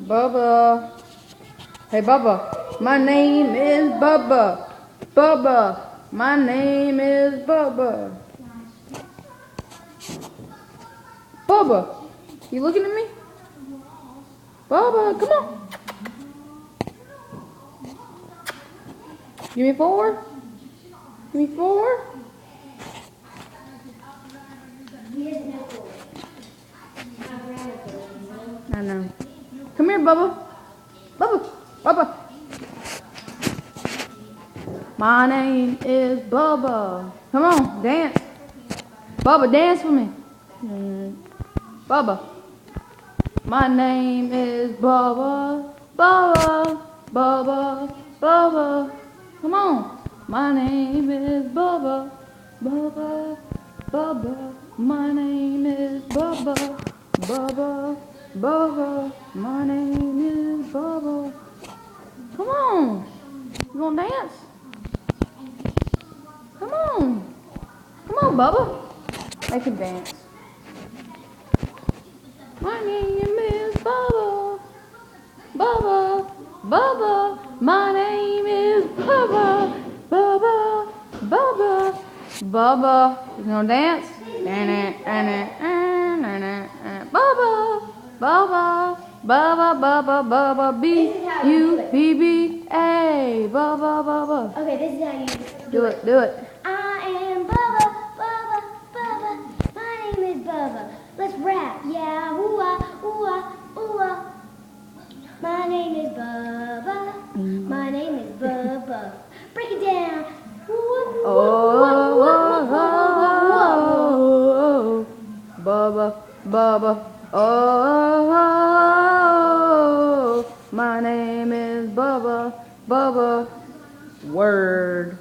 Bubba. Hey, Bubba. My name is Bubba. Bubba. My name is Bubba. Bubba. You looking at me? Bubba, come on. Give me 4. Give me 4. I know. Come here, Bubba. Bubba. Bubba. My name is Bubba. Come on, dance. Bubba, dance with me. Bubba. My name is Bubba. Bubba. Bubba. Bubba. Come on. My name is Bubba. Bubba. Bubba. My name is Bubba. Bubba. Bubba. My name is Bubba. Come on. You gonna dance? Come on. Come on, Bubba. Make him dance. My name is Bubba. Bubba. Bubba. My name is Bubba. Bubba. Bubba. Bubba. You gonna dance? Bubba. Bubba. Bubba. Bubba. Bubba. B-U-B-B-A. Bubba. Bubba. Okay, this is how you Do it. Do it. I am Bubba, Bubba, Bubba. My name is Bubba. Let's rap. Yeah, ooh-ah, ooh-ah, ooh-ah. My name is Bubba. My name is Bubba. Break it down. Oh, Bubba, Bubba. Oh, my name is Bubba, Bubba. Word.